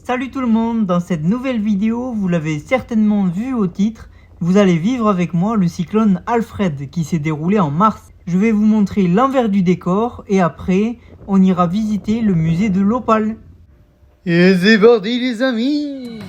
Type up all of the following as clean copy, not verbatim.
Salut tout le monde, dans cette nouvelle vidéo, vous l'avez certainement vu au titre, vous allez vivre avec moi le cyclone Alfred qui s'est déroulé en mars. Je vais vous montrer l'envers du décor et après, on ira visiter le musée de l'Opale. Et c'est parti les amis!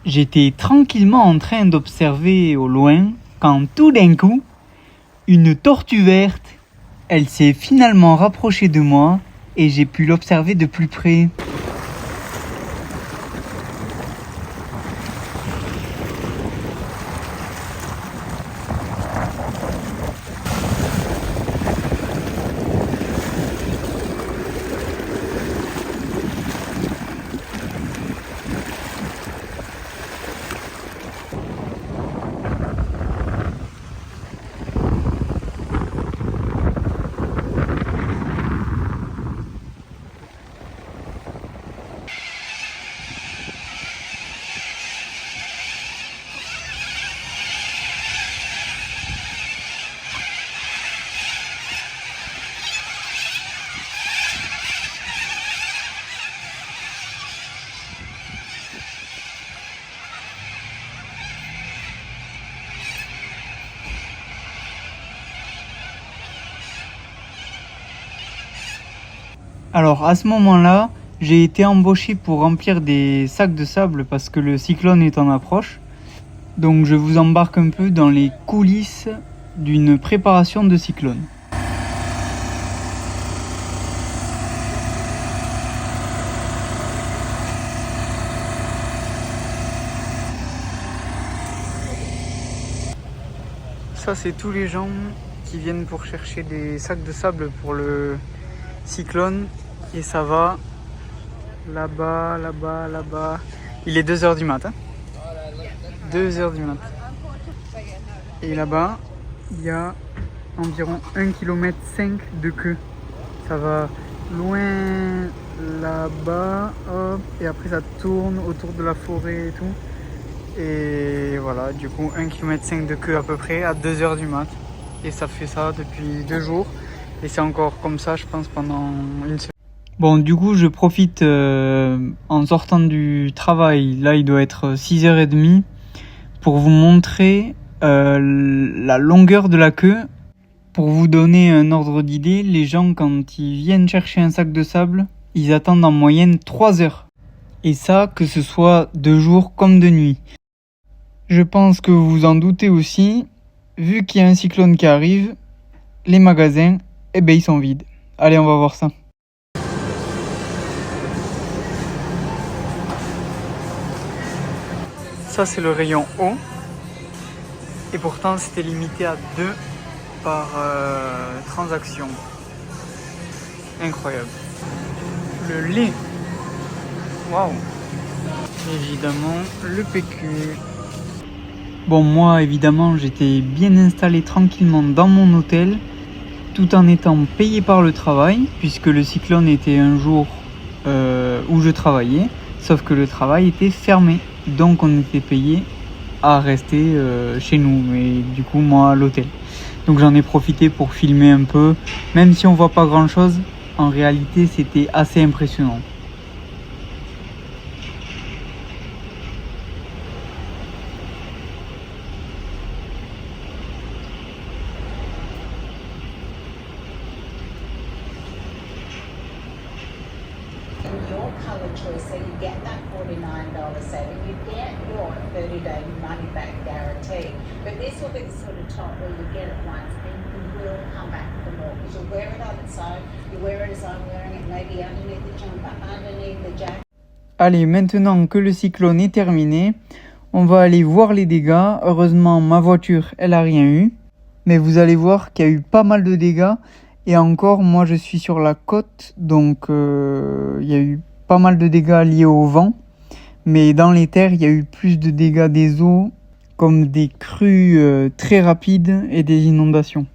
J'étais tranquillement en train d'observer au loin quand tout d'un coup, une tortue verte, elle s'est finalement rapprochée de moi et j'ai pu l'observer de plus près. Alors à ce moment-là, j'ai été embauché pour remplir des sacs de sable parce que le cyclone est en approche. Donc je vous embarque un peu dans les coulisses d'une préparation de cyclone. Ça c'est tous les gens qui viennent pour chercher des sacs de sable pour le cyclone. Et ça va là-bas, là-bas, là-bas. Il est 2h du matin. 2h du matin. Et là-bas, il y a environ 1,5 km de queue. Ça va loin là-bas, hop, et après ça tourne autour de la forêt et tout. Et voilà, du coup 1,5 km de queue à peu près à 2h du mat. Et ça fait ça depuis 2 jours. Et c'est encore comme ça, je pense, pendant une semaine. Bon, du coup, je profite en sortant du travail, là il doit être 6h30, pour vous montrer la longueur de la queue. Pour vous donner un ordre d'idée, les gens quand ils viennent chercher un sac de sable, ils attendent en moyenne 3 heures. Et ça, que ce soit de jour comme de nuit. Je pense que vous vous en doutez aussi, vu qu'il y a un cyclone qui arrive, les magasins, eh ben, ils sont vides. Allez, on va voir ça. Ça c'est le rayon eau et pourtant c'était limité à 2 par transaction. Incroyable. Le lait. Waouh. Évidemment le PQ. Bon, moi évidemment j'étais bien installé tranquillement dans mon hôtel tout en étant payé par le travail puisque le cyclone était un jour où je travaillais, sauf que le travail était fermé. Donc on était payé à rester chez nous, mais du coup moi à l'hôtel. Donc j'en ai profité pour filmer un peu, même si on voit pas grand chose, en réalité c'était assez impressionnant. so that you get your 30-day money-back guarantee. But this will be the sort of top where you get it once and you will come back for more because you'll wear it on its own, you wear it as I'm wearing it, maybe underneath the jumper, underneath the jacket. Allez, maintenant que le cyclone est terminé, on va aller voir les dégâts. Heureusement, ma voiture, elle a rien eu. Mais vous allez voir qu'il y a eu pas mal de dégâts. Et encore, moi, je suis sur la côte. Donc, il y a eu pas mal de dégâts liés au vent. Mais dans les terres, il y a eu plus de dégâts des eaux, comme des crues très rapides et des inondations.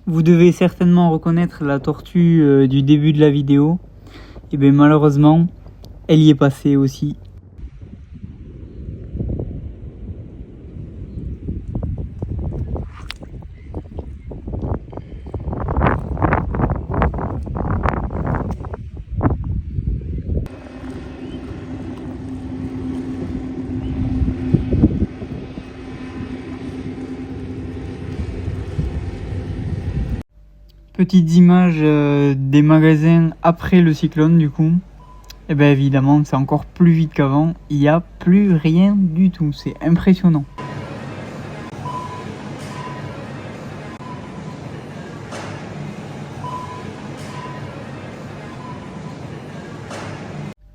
Vous devez certainement reconnaître la tortue du début de la vidéo. Et bien malheureusement, elle y est passée aussi. Petites images des magasins après le cyclone du coup. Et bien évidemment c'est encore plus vite qu'avant, il n'y a plus rien du tout, c'est impressionnant.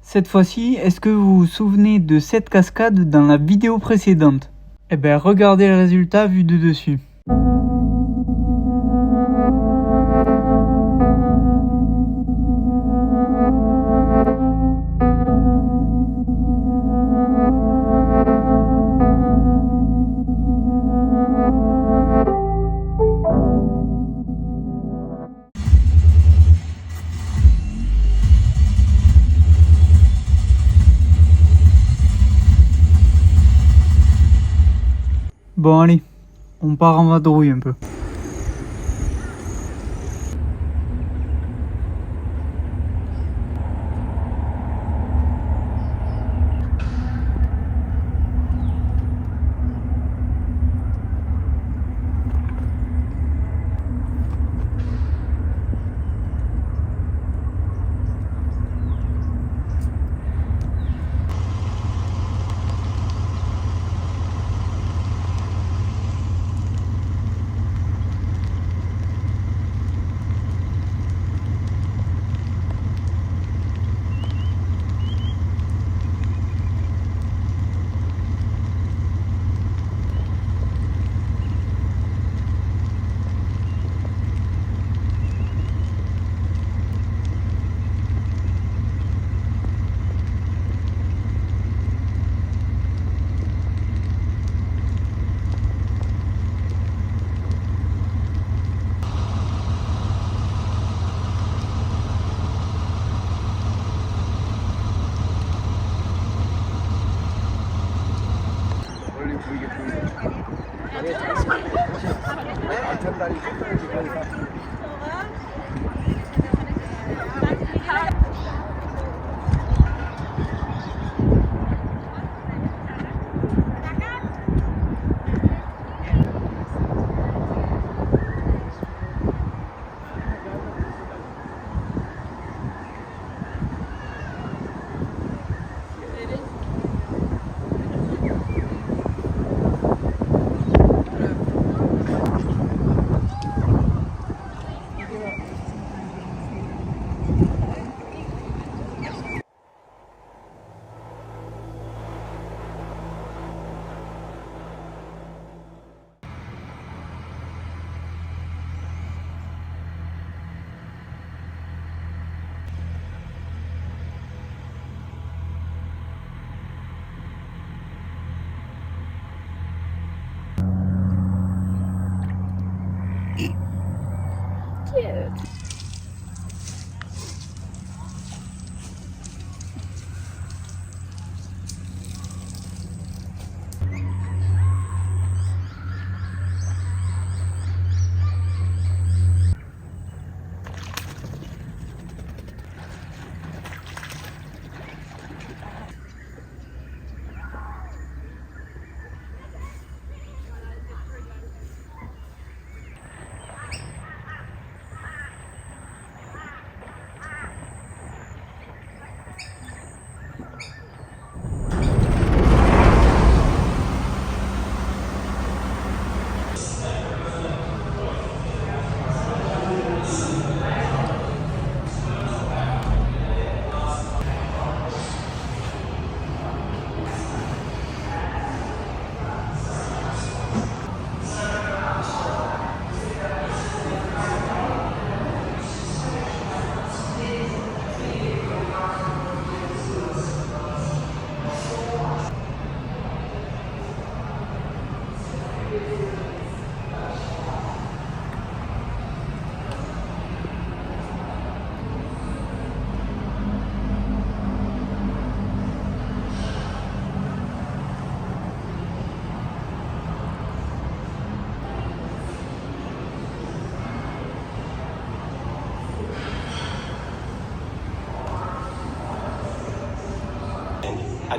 Cette fois-ci, est-ce que vous vous souvenez de cette cascade dans la vidéo précédente? Eh bien regardez le résultat vu de dessus. Bon allez, on part en vadrouille un peu.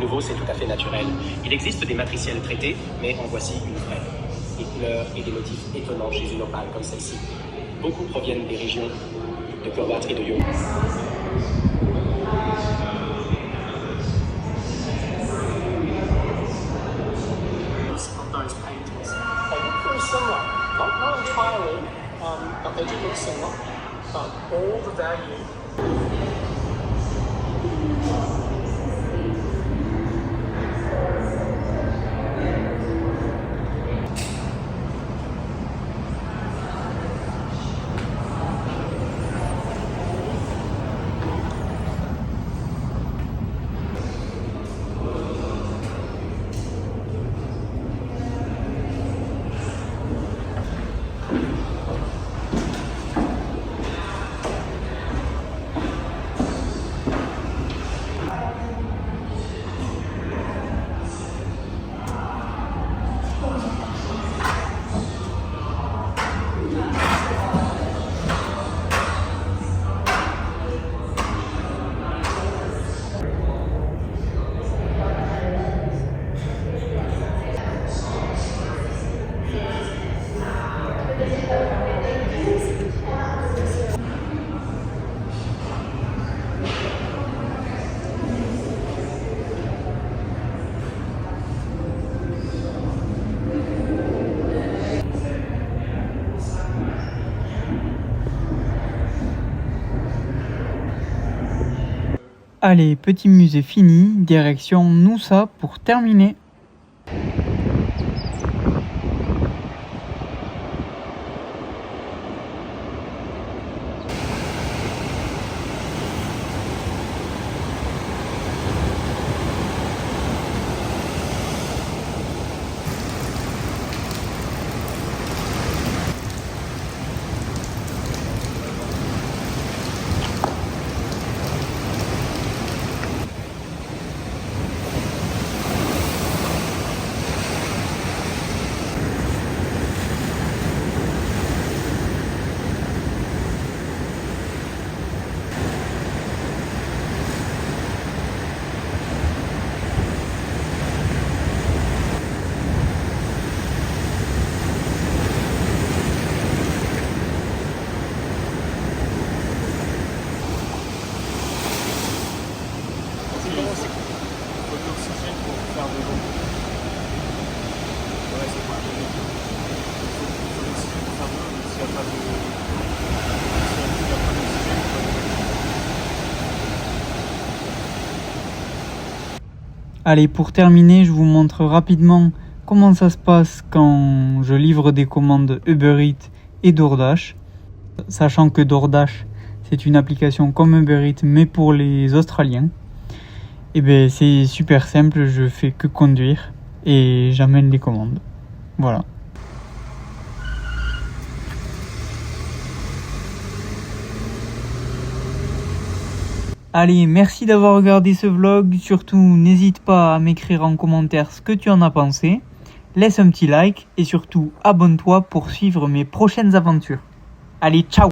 nouveau, c'est tout à fait naturel. Il existe des matriciels traités, mais en voici une vraie. Des couleurs et des motifs étonnants chez une opale comme celle-ci. Beaucoup proviennent des régions de Purwatt et de Young. Those paintings. They look very similar, not entirely, but they do look similar. But all the value. Allez, petit musée fini, direction Noosa pour terminer. Allez, pour terminer, je vous montre rapidement comment ça se passe quand je livre des commandes Uber Eats et DoorDash. Sachant que DoorDash, c'est une application comme Uber Eats, mais pour les Australiens. Et bien, c'est super simple, je fais que conduire et j'amène les commandes. Voilà. Allez, merci d'avoir regardé ce vlog. Surtout, n'hésite pas à m'écrire en commentaire ce que tu en as pensé. Laisse un petit like et surtout, abonne-toi pour suivre mes prochaines aventures. Allez, ciao!